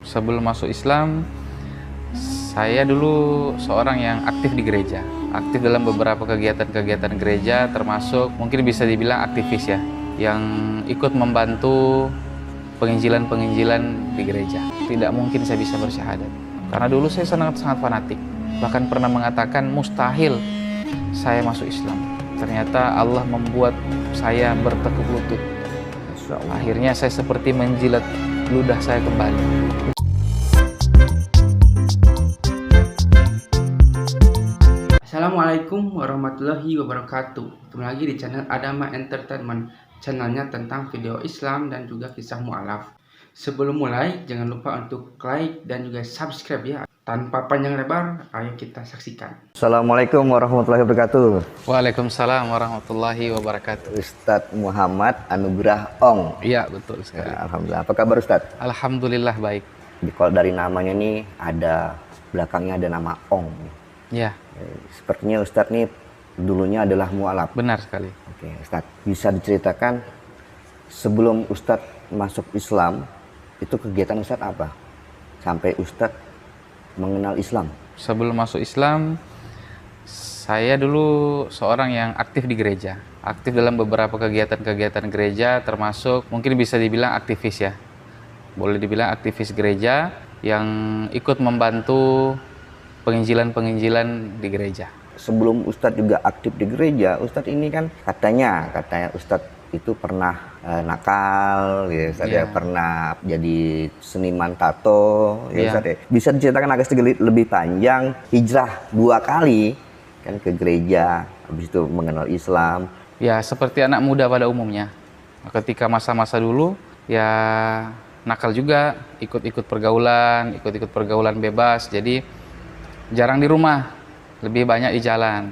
Sebelum masuk Islam, saya dulu seorang yang aktif di gereja. Aktif dalam beberapa kegiatan-kegiatan gereja, termasuk mungkin bisa dibilang aktivis ya, yang ikut membantu penginjilan-penginjilan di gereja. Tidak mungkin saya bisa bersyahadat, karena dulu saya sangat-sangat fanatik. Bahkan pernah mengatakan mustahil saya masuk Islam. Ternyata Allah membuat saya bertekuk lutut. Akhirnya saya seperti menjilat ludah saya kembali. Assalamualaikum warahmatullahi wabarakatuh. Kembali lagi di channel Adama Entertainment, channelnya tentang video Islam dan juga kisah mu'alaf. Sebelum mulai, jangan lupa untuk like dan juga subscribe ya. Tanpa panjang lebar, ayo kita saksikan. Assalamualaikum warahmatullahi wabarakatuh. Waalaikumsalam warahmatullahi wabarakatuh. Ustadz Muhammad Anugrah Ong. Iya, betul sekali. Alhamdulillah. Apa kabar Ustadz? Alhamdulillah baik. Kalau dari namanya nih ada belakangnya ada nama Ong. Ya, Sepertinya Ustadz nih dulunya adalah mu'alaf. benar sekali. Oke, Ustadz, bisa diceritakan sebelum Ustadz masuk Islam itu kegiatan Ustadz apa? Sampai Ustadz mengenal Islam. Sebelum masuk Islam, saya dulu seorang yang aktif di gereja. Aktif dalam beberapa kegiatan-kegiatan gereja, termasuk mungkin bisa dibilang aktivis ya. Boleh dibilang aktivis gereja yang ikut membantu penginjilan-penginjilan di gereja. Sebelum Ustadz juga aktif di gereja, Ustadz ini kan katanya Ustadz itu pernah nakal, ya Ustadz ya, pernah jadi seniman tato, ya Ustadz ya. Bisa diceritakan agak sedikit lebih panjang, hijrah 2 kali kan ke gereja, habis itu mengenal Islam. Ya, seperti anak muda pada umumnya. Ketika masa-masa dulu, ya nakal juga, ikut-ikut pergaulan bebas, jadi jarang di rumah, lebih banyak di jalan.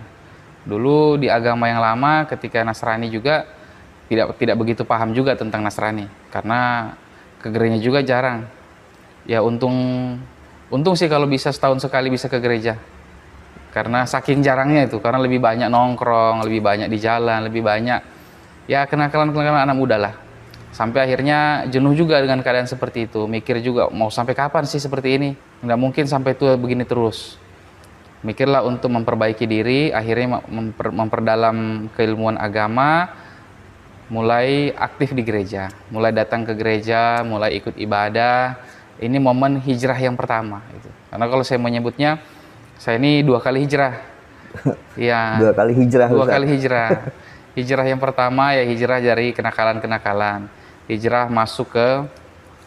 Dulu di agama yang lama, ketika Nasrani juga tidak begitu paham juga tentang Nasrani, karena ke gereja juga jarang. Ya untung sih kalau bisa setahun sekali bisa ke gereja, karena saking jarangnya itu, karena lebih banyak nongkrong, lebih banyak di jalan, lebih banyak ya kenakalan-kenakalan anak muda lah. Sampai akhirnya jenuh juga dengan keadaan seperti itu, mikir juga mau sampai kapan sih seperti ini, nggak mungkin sampai tua begini terus. Mikirlah untuk memperbaiki diri, akhirnya memperdalam keilmuan agama, mulai aktif di gereja, mulai datang ke gereja, mulai ikut ibadah. Ini momen hijrah yang pertama itu. Karena kalau saya menyebutnya, saya ini 2 kali hijrah. Ya, 2 kali hijrah. 2 kali hijrah. Hijrah yang pertama ya hijrah dari kenakalan-kenakalan. Hijrah masuk ke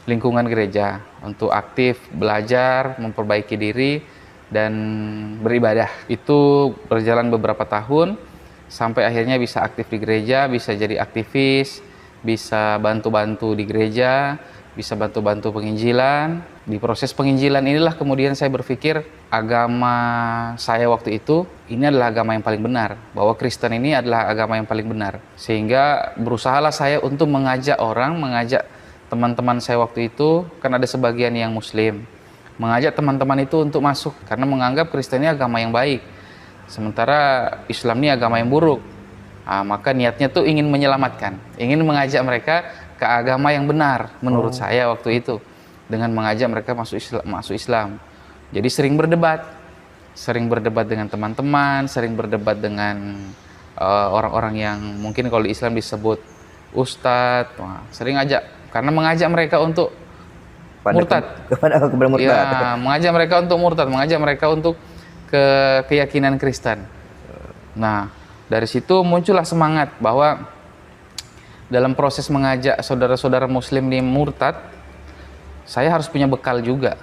lingkungan gereja untuk aktif belajar, memperbaiki diri dan beribadah. Itu berjalan beberapa tahun sampai akhirnya bisa aktif di gereja, bisa jadi aktivis, bisa bantu-bantu di gereja, bisa bantu-bantu penginjilan. Di proses penginjilan inilah kemudian saya berpikir agama saya waktu itu ini adalah agama yang paling benar, bahwa Kristen ini adalah agama yang paling benar. Sehingga berusahalah saya untuk mengajak teman-teman saya waktu itu, kan ada sebagian yang muslim, mengajak teman-teman itu untuk masuk karena menganggap Kristen ini agama yang baik, sementara Islam ini agama yang buruk. Maka niatnya tuh ingin menyelamatkan, ingin mengajak mereka ke agama yang benar menurut saya waktu itu, dengan mengajak mereka masuk Islam. Jadi sering berdebat dengan teman-teman, sering berdebat dengan orang-orang yang mungkin kalau di Islam disebut ustadz. Sering karena mengajak mereka untuk murtad. Ya, mengajak mereka untuk murtad, mengajak mereka untuk keyakinan Kristen. Nah, dari situ muncullah semangat bahwa dalam proses mengajak saudara-saudara muslim di murtad, saya harus punya bekal juga.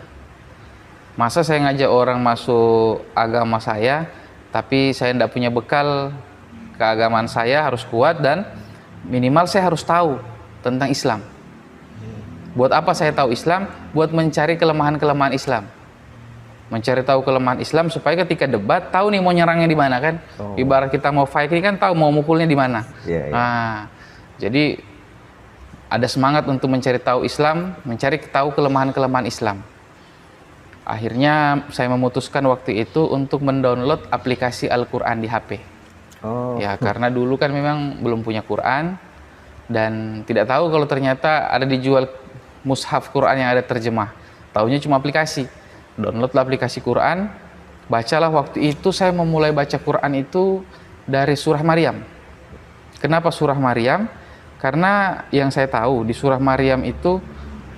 Masa saya ngajak orang masuk agama saya, tapi saya tidak punya bekal keagamaan saya harus kuat dan minimal saya harus tahu tentang Islam. Buat apa saya tahu Islam? Buat mencari kelemahan-kelemahan Islam. Mencari tahu kelemahan Islam supaya ketika debat tahu nih mau nyerangnya di mana kan. Ibarat kita mau fight ini kan tahu mau mukulnya di mana. Nah, jadi ada semangat untuk mencari tahu Islam, mencari tahu kelemahan-kelemahan Islam. Akhirnya saya memutuskan waktu itu untuk mendownload aplikasi Al-Quran di HP. Ya, karena dulu kan memang belum punya Quran dan tidak tahu kalau ternyata ada dijual mushaf Quran yang ada terjemah. taunya cuma aplikasi. Downloadlah aplikasi Quran, bacalah. Waktu itu saya memulai baca Quran itu dari surah Maryam. Kenapa surah Maryam? Karena yang saya tahu di surah Maryam itu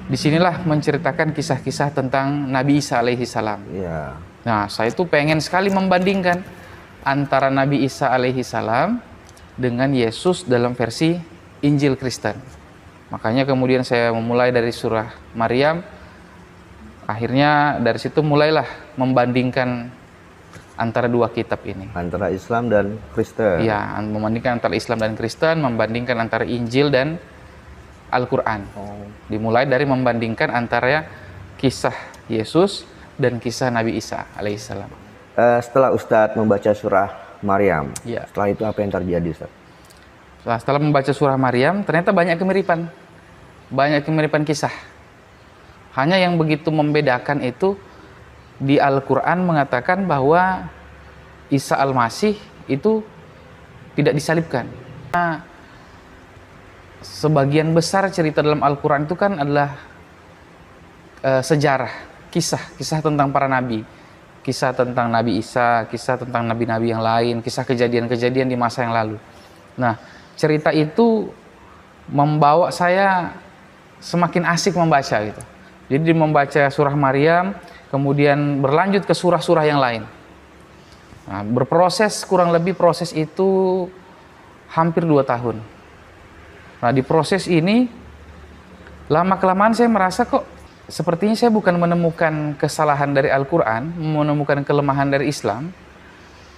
disinilah menceritakan kisah-kisah tentang Nabi Isa alaihi salam. Iya. Nah, saya itu pengen sekali membandingkan antara Nabi Isa alaihi salam dengan Yesus dalam versi Injil Kristen. Makanya kemudian saya memulai dari surah Maryam. Akhirnya dari situ mulailah membandingkan antara dua kitab ini. Antara Islam dan Kristen. Iya, membandingkan antara Islam dan Kristen, membandingkan antara Injil dan Al-Quran. Dimulai dari membandingkan antara kisah Yesus dan kisah Nabi Isa alaihissalam. Setelah Ustadz membaca surah Maryam, Iya. setelah itu apa yang terjadi, Ustadz? Setelah membaca surah Maryam, ternyata banyak kemiripan kisah. Hanya yang begitu membedakan itu di Al-Quran mengatakan bahwa Isa Al-Masih itu tidak disalibkan. Nah, sebagian besar cerita dalam Al-Quran itu kan adalah sejarah, kisah tentang para nabi, kisah tentang Nabi Isa, kisah tentang nabi-nabi yang lain, kisah kejadian-kejadian di masa yang lalu. Nah, cerita itu membawa saya semakin asik membaca gitu. Jadi membaca surah Maryam, kemudian berlanjut ke surah-surah yang lain. Nah, berproses kurang lebih proses itu hampir 2 tahun. Nah, di proses ini lama-kelamaan saya merasa kok sepertinya saya bukan menemukan kesalahan dari Al-Quran, menemukan kelemahan dari Islam,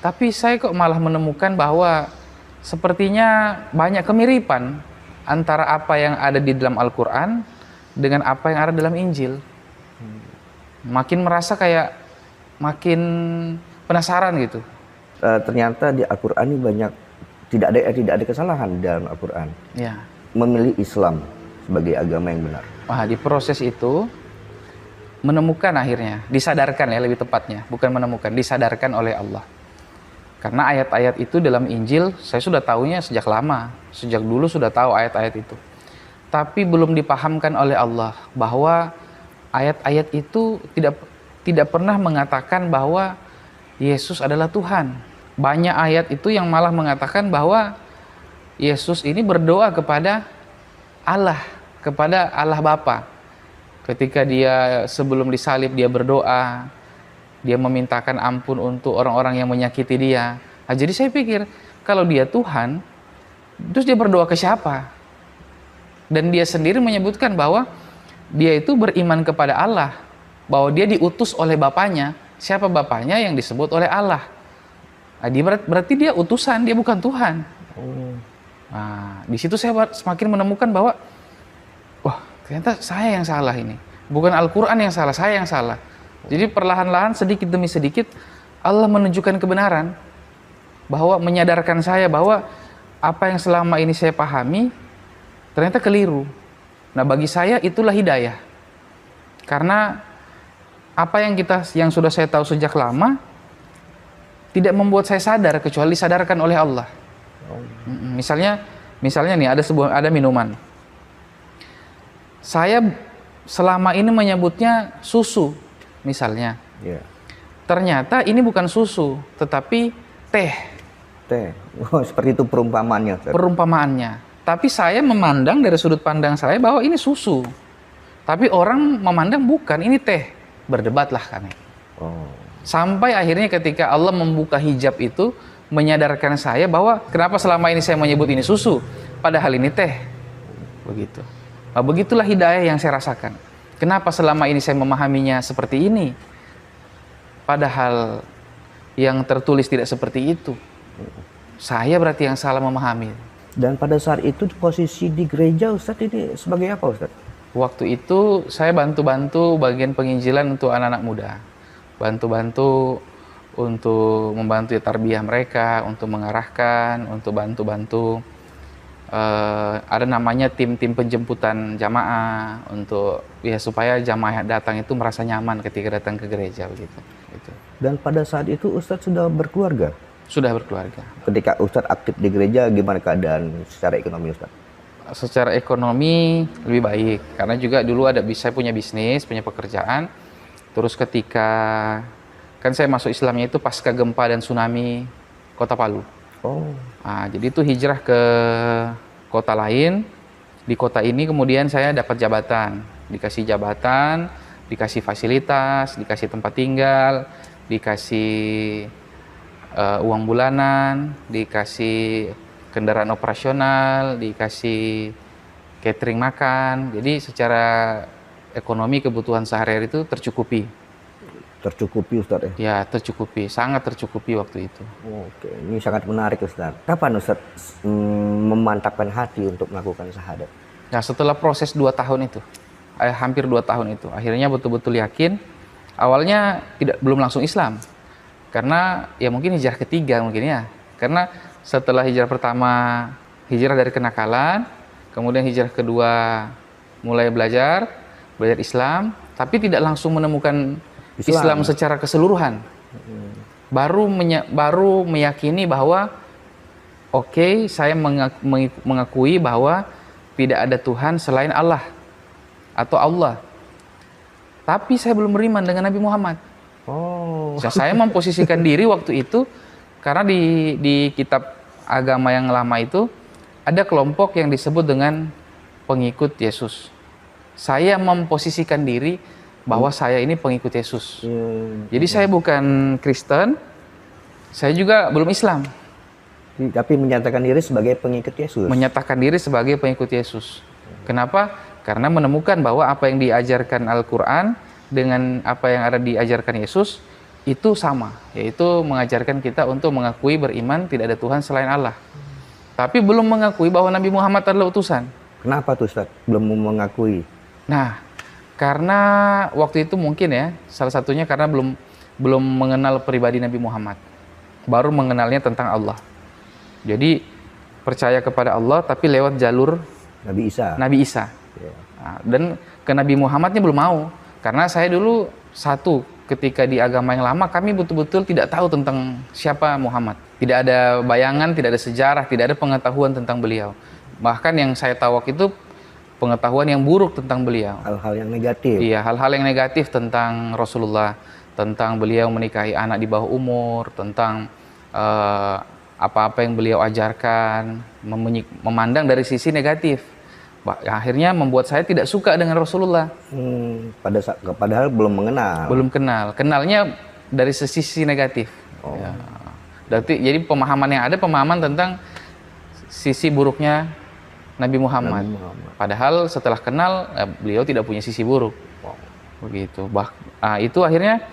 tapi saya kok malah menemukan bahwa sepertinya banyak kemiripan antara apa yang ada di dalam Al-Quran dengan apa yang ada dalam Injil. Makin merasa kayak makin penasaran gitu. Ternyata di Al-Quran ini banyak tidak ada kesalahan di dalam Al-Quran. Ya. Memilih Islam sebagai agama yang benar. Wah, di proses itu menemukan akhirnya, disadarkan ya lebih tepatnya, bukan menemukan, disadarkan oleh Allah. Karena ayat-ayat itu dalam Injil saya sudah tahunya sejak lama, sejak dulu sudah tahu ayat-ayat itu. Tapi belum dipahamkan oleh Allah bahwa ayat-ayat itu tidak pernah mengatakan bahwa Yesus adalah Tuhan. Banyak ayat itu yang malah mengatakan bahwa Yesus ini berdoa kepada Allah Bapa. Ketika dia sebelum disalib dia berdoa, dia memintakan ampun untuk orang-orang yang menyakiti dia. Nah, jadi saya pikir kalau dia Tuhan, terus dia berdoa ke siapa? Dan dia sendiri menyebutkan bahwa dia itu beriman kepada Allah, bahwa dia diutus oleh Bapaknya. Siapa Bapaknya? Yang disebut oleh Allah. Nah, berarti dia utusan, dia bukan Tuhan. Nah, di situ saya semakin menemukan bahwa wah, ternyata saya yang salah ini. Bukan Al-Quran yang salah, saya yang salah. Jadi perlahan-lahan sedikit demi sedikit Allah menunjukkan kebenaran, bahwa menyadarkan saya bahwa apa yang selama ini saya pahami ternyata keliru. Nah, bagi saya itulah hidayah. Karena apa yang sudah saya tahu sejak lama tidak membuat saya sadar kecuali disadarkan oleh Allah. Misalnya nih ada minuman. Saya selama ini menyebutnya susu misalnya. Yeah. Ternyata ini bukan susu, tetapi teh. Oh, seperti itu perumpamaannya, Ustaz. Perumpamaannya. Tapi saya memandang dari sudut pandang saya bahwa ini susu. Tapi orang memandang bukan, ini teh. Berdebatlah kami. Sampai akhirnya ketika Allah membuka hijab itu, menyadarkan saya bahwa kenapa selama ini saya menyebut ini susu, padahal ini teh. Begitu. Nah, begitulah hidayah yang saya rasakan. Kenapa selama ini saya memahaminya seperti ini, padahal yang tertulis tidak seperti itu. Saya berarti yang salah memahami. Dan pada saat itu posisi di gereja Ustadz ini sebagai apa, Ustadz? Waktu itu saya bantu-bantu bagian penginjilan untuk anak-anak muda. Bantu-bantu untuk membantu tarbiyah mereka, untuk mengarahkan, untuk bantu-bantu. Ada namanya tim-tim penjemputan jamaah untuk ya supaya jamaah datang itu merasa nyaman ketika datang ke gereja begitu. Dan pada saat itu Ustadz sudah berkeluarga? Sudah berkeluarga. Ketika Ustadz aktif di gereja, gimana keadaan secara ekonomi, Ustadz? Secara ekonomi lebih baik karena juga dulu saya punya bisnis, punya pekerjaan. Terus ketika kan saya masuk Islamnya itu pasca gempa dan tsunami Kota Palu. Oh, Nah, jadi itu hijrah ke kota lain. Di kota ini kemudian saya dapat jabatan, dikasih fasilitas, dikasih tempat tinggal, dikasih uang bulanan, dikasih kendaraan operasional, dikasih catering makan. Jadi secara ekonomi kebutuhan sehari-hari itu tercukupi. tercukupi Ustadz ya. Ya, tercukupi, sangat tercukupi waktu itu. Oke, ini sangat menarik Ustadz. Kapan Ustadz memantapkan hati untuk melakukan syahadat? Nah, setelah proses 2 tahun itu, hampir 2 tahun itu, akhirnya betul-betul yakin. Awalnya belum langsung Islam, karena ya mungkin hijrah ketiga mungkin ya. Karena setelah hijrah pertama, hijrah dari kenakalan, kemudian hijrah kedua mulai belajar Islam, tapi tidak langsung menemukan Islam secara keseluruhan. Baru meyakini bahwa oke, saya mengakui bahwa tidak ada Tuhan selain Allah atau Allah. Tapi saya belum beriman dengan Nabi Muhammad. Oh, Saya memposisikan diri waktu itu karena di kitab agama yang lama itu ada kelompok yang disebut dengan pengikut Yesus. Saya memposisikan diri bahwa saya ini pengikut Yesus. Jadi saya bukan Kristen, saya juga belum Islam. tapi menyatakan diri sebagai pengikut Yesus. Menyatakan diri sebagai pengikut Yesus. Kenapa? Karena menemukan bahwa apa yang diajarkan Al-Quran dengan apa yang ada diajarkan Yesus itu sama, yaitu mengajarkan kita untuk mengakui beriman tidak ada Tuhan selain Allah. Tapi belum mengakui bahwa Nabi Muhammad adalah utusan. Kenapa tuh Ustadz belum mengakui? Nah, karena waktu itu mungkin ya, salah satunya karena belum mengenal pribadi Nabi Muhammad. Baru mengenalnya tentang Allah. Jadi percaya kepada Allah tapi lewat jalur Nabi Isa. Ya. Nah, dan ke Nabi Muhammadnya belum mau. Karena saya dulu ketika di agama yang lama kami betul-betul tidak tahu tentang siapa Muhammad. Tidak ada bayangan, tidak ada sejarah, tidak ada pengetahuan tentang beliau. Bahkan yang saya tahu waktu itu pengetahuan yang buruk tentang beliau. Hal-hal yang negatif. Iya, hal-hal yang negatif tentang Rasulullah, tentang beliau menikahi anak di bawah umur, tentang apa-apa yang beliau ajarkan, memandang dari sisi negatif. Akhirnya membuat saya tidak suka dengan Rasulullah. Padahal belum mengenal. Belum kenal. Kenalnya dari sisi negatif. Oh. Ya. Jadi pemahaman yang ada, pemahaman tentang sisi buruknya Nabi Muhammad. Padahal setelah kenal, beliau tidak punya sisi buruk. Begitu. Itu akhirnya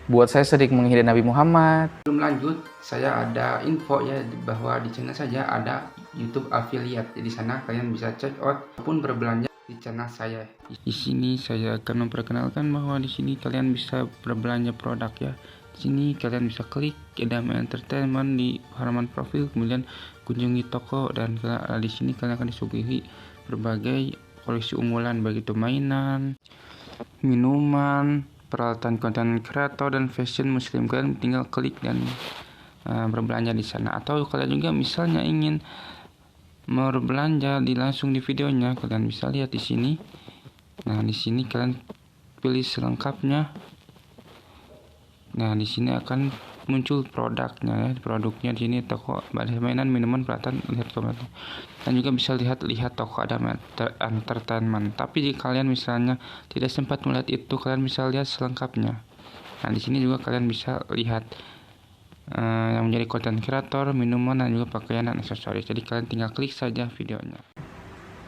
buat saya sedikit menghindari Nabi Muhammad. Sebelum lanjut, saya ada info ya bahwa di channel saya ada YouTube affiliate. Jadi sana kalian bisa check out ataupun berbelanja di channel saya. Di sini saya akan memperkenalkan bahwa di sini kalian bisa berbelanja produk ya. Di sini kalian bisa klik Adama Entertainment di halaman profil, kemudian kunjungi toko, dan di sini kalian akan disuguhi berbagai koleksi unggulan baik itu mainan, minuman, peralatan konten kreator dan fashion muslim. Kalian tinggal klik dan berbelanja di sana. Atau kalian juga misalnya ingin berbelanja langsung di videonya, kalian bisa lihat di sini. Nah, di sini kalian pilih selengkapnya. Nah, di sini akan muncul produknya ya. Produknya di sini toko mainan, minuman, peralatan, lihat komentar. Dan juga bisa lihat toko Adama Entertainment. Tapi jika kalian misalnya tidak sempat melihat itu, kalian bisa lihat selengkapnya. Nah, di sini juga kalian bisa lihat yang menjadi konten kreator, minuman, dan juga pakaian dan aksesoris. Jadi kalian tinggal klik saja videonya.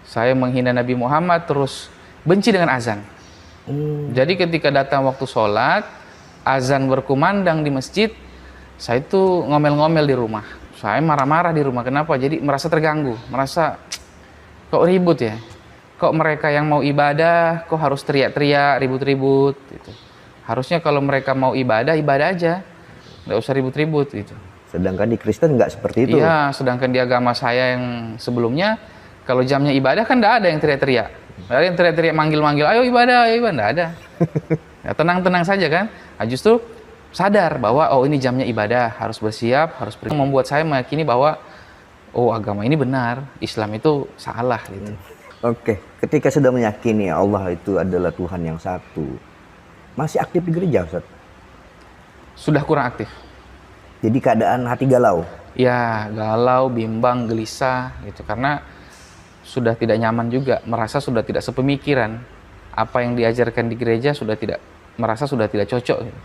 Saya menghina Nabi Muhammad, terus benci dengan azan. Jadi ketika datang waktu sholat, azan berkumandang di masjid, saya itu ngomel-ngomel di rumah. Saya marah-marah di rumah. Kenapa? Jadi merasa terganggu, merasa kok ribut ya. Kok mereka yang mau ibadah, kok harus teriak-teriak, ribut-ribut gitu. Harusnya kalau mereka mau ibadah aja. Nggak usah ribut-ribut gitu. Sedangkan di Kristen nggak seperti itu. Iya, sedangkan di agama saya yang sebelumnya, kalau jamnya ibadah kan nggak ada yang teriak-teriak. Nggak ada yang teriak-teriak manggil-manggil, ayo ibadah, nggak ada. Ya, tenang-tenang saja kan. Nah, justru sadar bahwa ini jamnya ibadah, harus bersiap, membuat saya meyakini bahwa agama ini benar, Islam itu salah gitu. Oke, ketika sudah meyakini Allah itu adalah Tuhan yang satu, masih aktif di gereja, Ustaz? Sudah kurang aktif. Jadi keadaan hati galau. Ya, galau, bimbang, gelisah gitu, karena sudah tidak nyaman juga, merasa sudah tidak sepemikiran. Apa yang diajarkan di gereja merasa sudah tidak cocok gitu.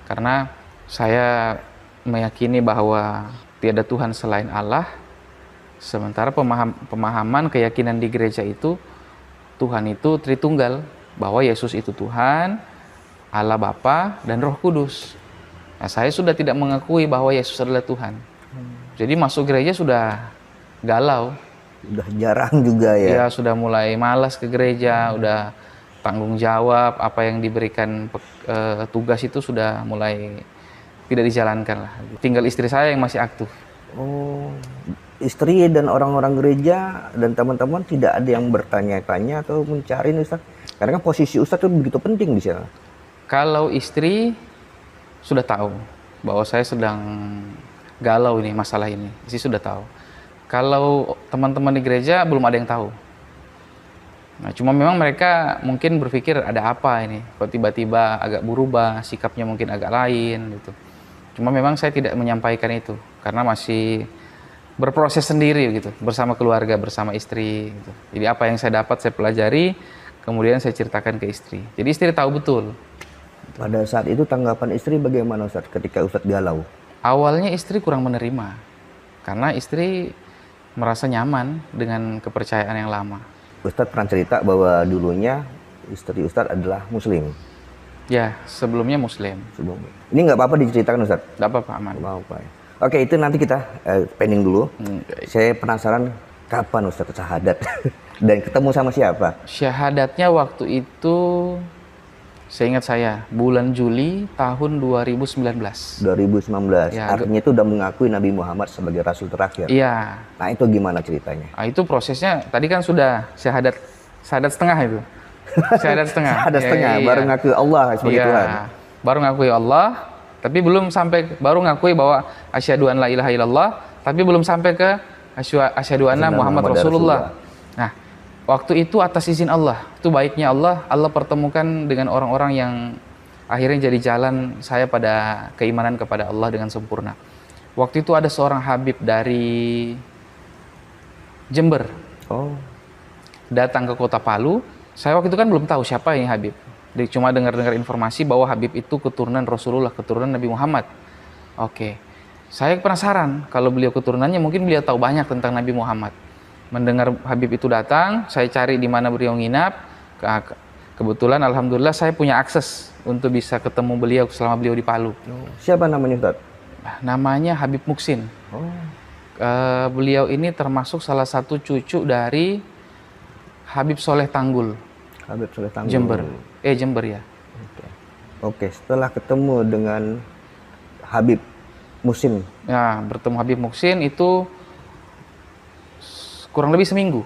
Karena saya meyakini bahwa tiada Tuhan selain Allah, sementara pemahaman keyakinan di gereja itu Tuhan itu Tritunggal, bahwa Yesus itu Tuhan, Allah Bapa dan Roh Kudus. Nah, saya sudah tidak mengakui bahwa Yesus adalah Tuhan. Jadi masuk gereja sudah galau. Udah jarang juga ya. Ya, sudah mulai malas ke gereja, udah tanggung jawab, apa yang diberikan tugas itu sudah mulai tidak dijalankan lah. Tinggal istri saya yang masih aktif. Oh, istri dan orang-orang gereja dan teman-teman tidak ada yang bertanya-tanya atau mencari Ustaz? Karena kan posisi Ustaz itu begitu penting di sana. Kalau istri sudah tahu bahwa saya sedang galau ini, masalah ini, istri sudah tahu. Kalau teman-teman di gereja belum ada yang tahu. Nah, cuma memang mereka mungkin berpikir ada apa ini, kok tiba-tiba agak berubah, sikapnya mungkin agak lain gitu. Cuma memang saya tidak menyampaikan itu karena masih berproses sendiri gitu, bersama keluarga, bersama istri gitu. Jadi apa yang saya dapat saya pelajari, kemudian saya ceritakan ke istri. Jadi istri tahu betul. Pada saat itu tanggapan istri bagaimana Ustaz ketika Ustaz galau? Awalnya istri kurang menerima karena istri merasa nyaman dengan kepercayaan yang lama. Ustadz pernah cerita bahwa dulunya istri Ustadz adalah Muslim. Ya, sebelumnya Muslim. Ini nggak apa-apa diceritakan Ustadz? Nggak apa-apa, aman. Nggak apa-apa. Oke, itu nanti kita pending dulu. Saya penasaran kapan Ustadz syahadat dan ketemu sama siapa? Syahadatnya waktu itu, seingat saya, bulan Juli tahun 2019. 2019. Ya, Artinya itu udah mengakui Nabi Muhammad sebagai Rasul terakhir. Iya. Nah itu gimana ceritanya? Nah, itu prosesnya tadi kan sudah syahadat setengah itu. Syahadat setengah. Syahadat setengah, iya. Baru ngakui Allah sebagai Tuhan. Baru ngakui Allah, tapi belum sampai, baru ngakui bahwa asyhadu an la ilaha illallah, tapi belum sampai ke asyhadu anna Muhammad Rasulullah. Nah, waktu itu atas izin Allah, itu baiknya Allah pertemukan dengan orang-orang yang akhirnya jadi jalan saya pada keimanan kepada Allah dengan sempurna. Waktu itu ada seorang Habib dari Jember, datang ke kota Palu. Saya waktu itu kan belum tahu siapa ini Habib. Cuma dengar-dengar informasi bahwa Habib itu keturunan Rasulullah, keturunan Nabi Muhammad. Oke, saya penasaran kalau beliau keturunannya, mungkin beliau tahu banyak tentang Nabi Muhammad. Mendengar Habib itu datang, saya cari di mana beliau nginap. Kebetulan alhamdulillah saya punya akses untuk bisa ketemu beliau selama beliau di Palu. Siapa namanya Ustaz? Namanya Habib Muksin. Beliau ini termasuk salah satu cucu dari Habib Soleh Tanggul. Habib Soleh Tanggul. Jember ya. Oke, setelah ketemu dengan Habib Muksin. Ya, bertemu Habib Muksin itu kurang lebih seminggu.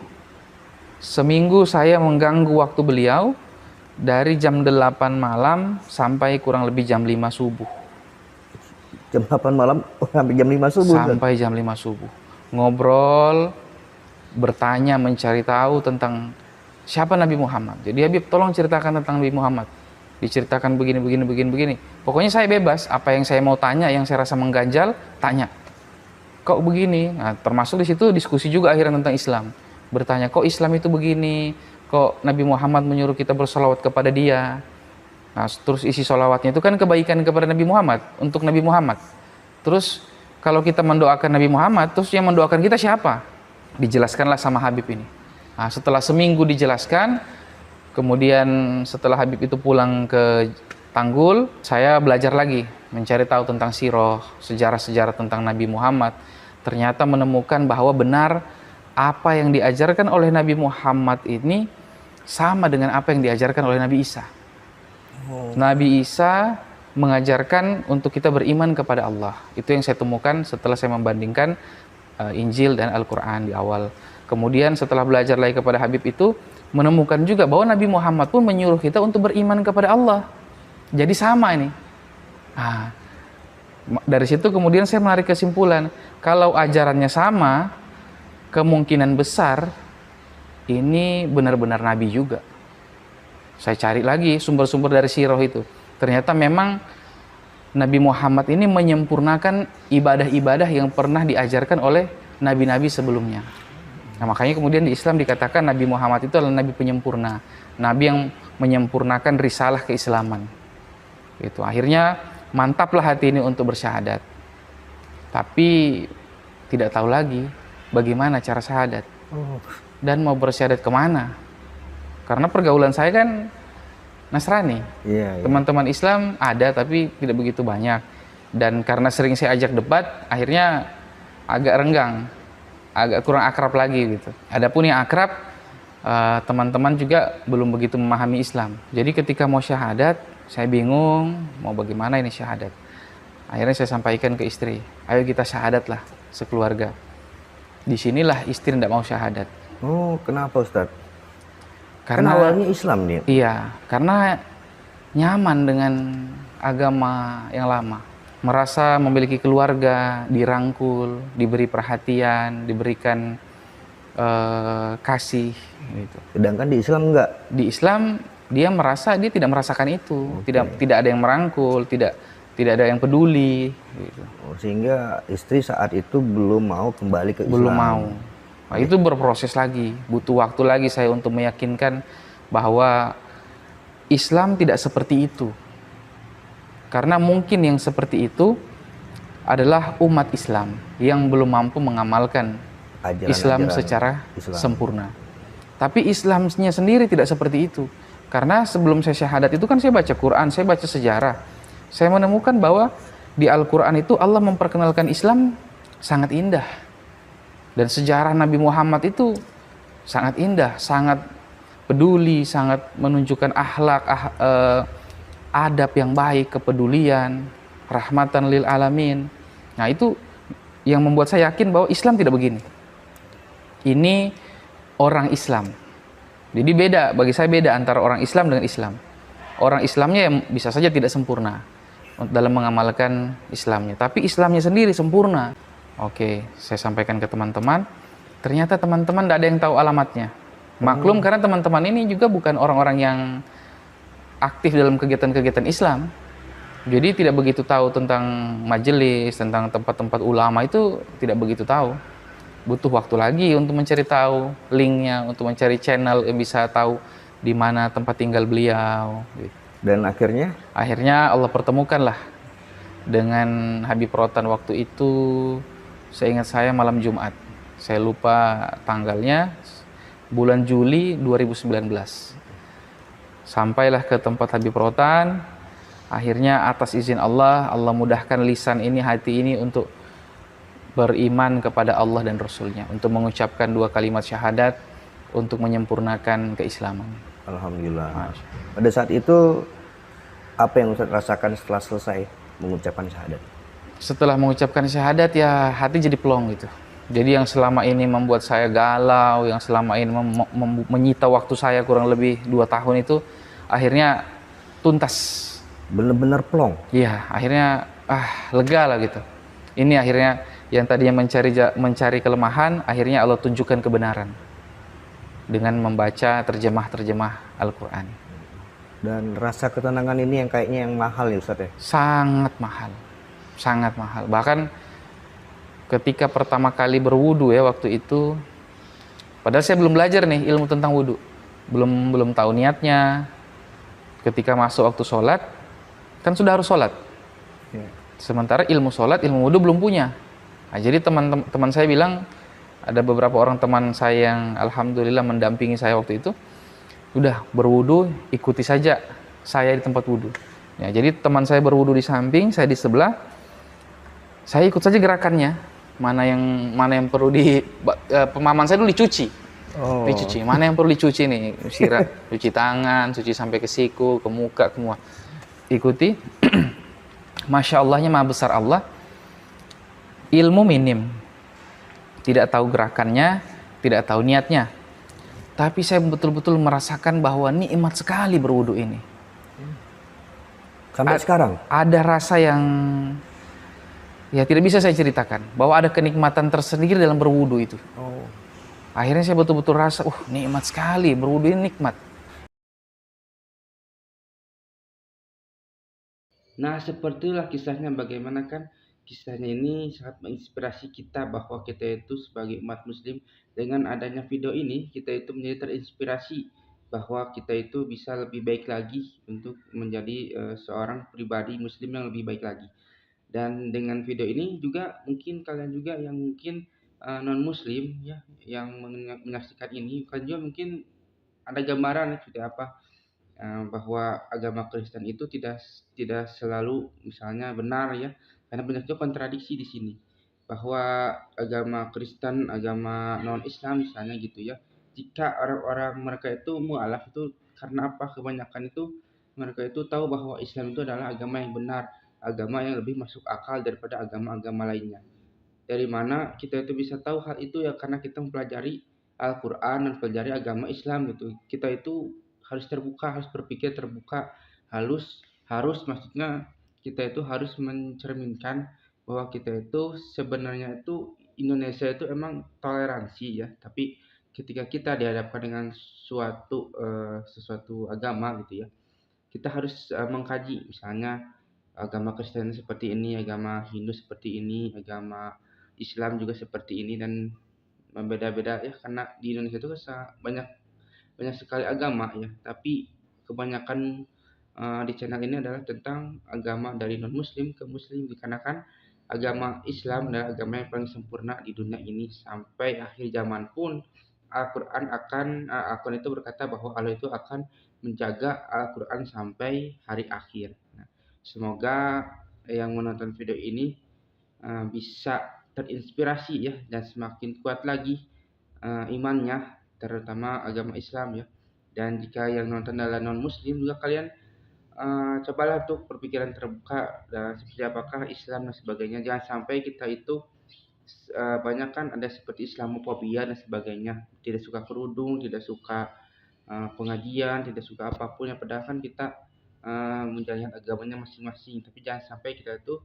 Seminggu saya mengganggu waktu beliau dari jam 8 malam sampai kurang lebih jam 5 subuh. Jam 8 malam sampai jam 5 subuh? Sampai jam 5 subuh. Ngobrol, bertanya, mencari tahu tentang siapa Nabi Muhammad. Jadi Habib tolong ceritakan tentang Nabi Muhammad. Diceritakan begini. Pokoknya saya bebas, apa yang saya mau tanya, yang saya rasa mengganjal, tanya. Kok begini? Nah, termasuk di situ diskusi juga akhirnya tentang Islam. Bertanya, kok Islam itu begini? Kok Nabi Muhammad menyuruh kita bersolawat kepada dia? Nah, terus isi solawatnya itu kan kebaikan kepada Nabi Muhammad, untuk Nabi Muhammad. Terus kalau kita mendoakan Nabi Muhammad, terus yang mendoakan kita siapa? Dijelaskanlah sama Habib ini. Nah, setelah seminggu dijelaskan, kemudian setelah Habib itu pulang ke Tanggul, saya belajar lagi, mencari tahu tentang sirah, sejarah-sejarah tentang Nabi Muhammad. Ternyata menemukan bahwa benar apa yang diajarkan oleh Nabi Muhammad ini sama dengan apa yang diajarkan oleh Nabi Isa. Nabi Isa mengajarkan untuk kita beriman kepada Allah. Itu yang saya temukan setelah saya membandingkan Injil dan Al-Quran di awal. Kemudian setelah belajar lagi kepada Habib itu, menemukan juga bahwa Nabi Muhammad pun menyuruh kita untuk beriman kepada Allah. Jadi sama ini. Nah, dari situ kemudian saya menarik kesimpulan, kalau ajarannya sama, kemungkinan besar ini benar-benar Nabi juga. Saya cari lagi sumber-sumber dari sirah itu. Ternyata memang Nabi Muhammad ini menyempurnakan ibadah-ibadah yang pernah diajarkan oleh nabi-nabi sebelumnya. Nah, makanya kemudian di Islam dikatakan Nabi Muhammad itu adalah nabi penyempurna, nabi yang menyempurnakan risalah keislaman. Gitu. Akhirnya mantaplah hati ini untuk bersyahadat. Tapi tidak tahu lagi bagaimana cara syahadat. Dan mau bersyahadat kemana? Karena pergaulan saya kan Nasrani. Teman-teman Islam ada tapi tidak begitu banyak. Dan karena sering saya ajak debat, akhirnya agak renggang, agak kurang akrab lagi gitu. Adapun yang akrab, teman-teman juga belum begitu memahami Islam. Jadi ketika mau syahadat, saya bingung mau bagaimana ini syahadat. Akhirnya saya sampaikan ke istri, ayo kita syahadat lah sekeluarga. Disinilah istri tidak mau syahadat. Oh, kenapa Ustadz? Karena awalnya Islam nih. Iya, karena nyaman dengan agama yang lama. Merasa memiliki keluarga, dirangkul, diberi perhatian, diberikan kasih. Gitu. Sedangkan di Islam enggak? Di Islam dia merasa dia tidak merasakan itu, tidak ada yang merangkul, tidak ada yang peduli. Gitu. Sehingga istri saat itu belum mau kembali ke Islam. Belum mau. Nah, itu berproses lagi, butuh waktu lagi saya untuk meyakinkan bahwa Islam tidak seperti itu. Karena mungkin yang seperti itu adalah umat Islam yang belum mampu mengamalkan Islam secara sempurna. Tapi Islamnya sendiri tidak seperti itu. Karena sebelum saya syahadat itu kan saya baca Quran, saya baca sejarah. Saya menemukan bahwa di Al-Quran itu Allah memperkenalkan Islam sangat indah. Dan sejarah Nabi Muhammad itu sangat indah, sangat peduli, sangat menunjukkan akhlak, adab yang baik, kepedulian, rahmatan lil alamin. Nah, itu yang membuat saya yakin bahwa Islam tidak begini. Ini orang Islam. Jadi beda, bagi saya beda antara orang Islam dengan Islam. Orang Islamnya yang bisa saja tidak sempurna dalam mengamalkan Islamnya, tapi Islamnya sendiri sempurna. Oke, saya sampaikan ke teman-teman. Ternyata teman-teman tidak ada yang tahu alamatnya. Maklum karena teman-teman ini juga bukan orang-orang yang aktif dalam kegiatan-kegiatan Islam. Jadi tidak begitu tahu tentang majelis, tentang tempat-tempat ulama itu tidak begitu tahu. Butuh waktu lagi untuk mencari tahu linknya, untuk mencari channel yang bisa tahu di mana tempat tinggal beliau. Dan akhirnya? Akhirnya Allah pertemukanlah dengan Habib Rotan waktu itu. Seingat saya malam Jumat, saya lupa tanggalnya, bulan Juli 2019. Sampailah ke tempat Habib Rotan, akhirnya atas izin Allah, Allah mudahkan lisan ini, hati ini untuk beriman kepada Allah dan Rasulnya, untuk mengucapkan 2 kalimat syahadat, untuk menyempurnakan keislaman. Alhamdulillah. Pada saat itu, apa yang Ustaz rasakan setelah selesai mengucapkan syahadat? Setelah mengucapkan syahadat ya hati jadi plong gitu. Jadi yang selama ini membuat saya galau, yang selama ini menyita waktu saya kurang lebih 2 tahun itu akhirnya tuntas. Benar-benar plong? Iya, akhirnya lega lah gitu. Ini akhirnya yang tadinya mencari kelemahan, akhirnya Allah tunjukkan kebenaran dengan membaca terjemah Al-Quran. Dan rasa ketenangan ini yang kayaknya yang mahal ya Ustaz ya? Sangat mahal. Sangat mahal. Bahkan ketika pertama kali berwudu ya waktu itu, padahal saya belum belajar nih ilmu tentang wudu, belum tahu niatnya. Ketika masuk waktu sholat, kan sudah harus sholat. Sementara ilmu sholat, ilmu wudu belum punya. Nah, jadi teman saya bilang, ada beberapa orang teman saya yang alhamdulillah mendampingi saya waktu itu, udah berwudu, ikuti saja saya di tempat wudu. Ya, jadi teman saya berwudu di samping, saya di sebelah. Saya ikut saja gerakannya, mana yang perlu pemahaman saya dulu dicuci. Dicuci, mana yang perlu dicuci nih, cuci tangan, cuci sampai ke siku, ke muka, semua. Ikuti. Masya Allahnya maha besar Allah. Ilmu minim, tidak tahu gerakannya, tidak tahu niatnya. Tapi saya betul-betul merasakan bahwa nikmat sekali berwudu ini. Sampai sekarang? Ada rasa yang ya tidak bisa saya ceritakan, bahwa ada kenikmatan tersendiri dalam berwudu itu. Akhirnya saya betul-betul rasa, nikmat sekali, berwudu ini nikmat. Nah, sepertilah kisahnya, bagaimana kan kisahnya ini sangat menginspirasi kita bahwa kita itu sebagai umat muslim, dengan adanya video ini kita itu menjadi terinspirasi bahwa kita itu bisa lebih baik lagi untuk menjadi seorang pribadi muslim yang lebih baik lagi. Dan dengan video ini juga mungkin kalian juga yang mungkin non muslim ya, yang menyaksikan ini, kalian juga mungkin ada gambaran seperti apa bahwa agama Kristen itu tidak selalu misalnya benar ya, karena banyak juga kontradiksi di sini. Bahwa agama Kristen, agama non-Islam misalnya gitu ya, jika orang-orang mereka itu mualaf itu karena apa? Kebanyakan itu mereka itu tahu bahwa Islam itu adalah agama yang benar, agama yang lebih masuk akal daripada agama-agama lainnya. Dari mana kita itu bisa tahu hal itu ya, karena kita mempelajari Al-Quran dan mempelajari agama Islam gitu. Kita itu harus terbuka, harus berpikir terbuka, harus maksudnya kita itu harus mencerminkan bahwa kita itu sebenarnya itu Indonesia itu emang toleransi ya, tapi ketika kita dihadapkan dengan sesuatu agama gitu ya, kita harus mengkaji misalnya agama Kristen seperti ini, agama Hindu seperti ini, agama Islam juga seperti ini, dan berbeda-beda ya, karena di Indonesia itu banyak banyak sekali agama ya, tapi kebanyakan di channel ini adalah tentang agama dari non muslim ke muslim, dikarenakan agama Islam adalah agama yang paling sempurna di dunia ini. Sampai akhir zaman pun Al-Quran Al-Quran itu berkata bahwa Allah itu akan menjaga Al-Quran sampai hari akhir. Nah, semoga yang menonton video ini bisa terinspirasi ya, dan semakin kuat lagi imannya, terutama agama Islam ya. Dan jika yang nonton adalah non muslim juga, kalian cobalah untuk berpikiran terbuka dan seperti apakah Islam dan sebagainya. Jangan sampai kita itu banyak kan ada seperti Islamofobia dan sebagainya, tidak suka kerudung, tidak suka pengajian, tidak suka apapun yang padahal kan kita menjalankan agamanya masing-masing. Tapi jangan sampai kita itu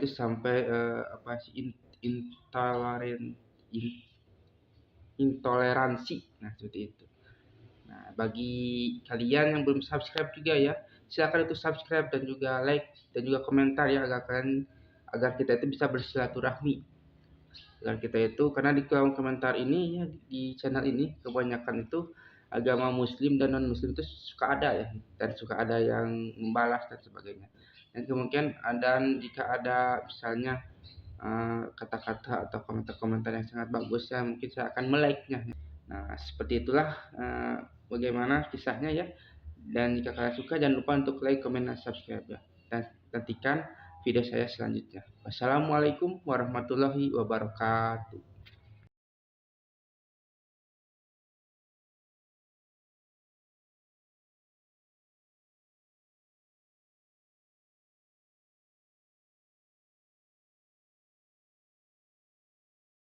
sampai apa sih, intoleransi. Nah, seperti itu. Nah, bagi kalian yang belum subscribe juga ya, silakan itu subscribe dan juga like dan juga komentar ya, agar kita itu bisa bersilaturahmi. Agar kita itu, karena di kolom komentar ini ya, di channel ini kebanyakan itu agama muslim dan non muslim itu suka ada ya, dan suka ada yang membalas dan sebagainya. Dan kemungkinan dan jika ada misalnya kata-kata atau komentar-komentar yang sangat bagus ya, mungkin saya akan melike-nya. Nah, seperti itulah bagaimana kisahnya ya. Dan jika kalian suka, jangan lupa untuk like, comment, dan subscribe ya. Dan nantikan video saya selanjutnya. Wassalamualaikum warahmatullahi wabarakatuh.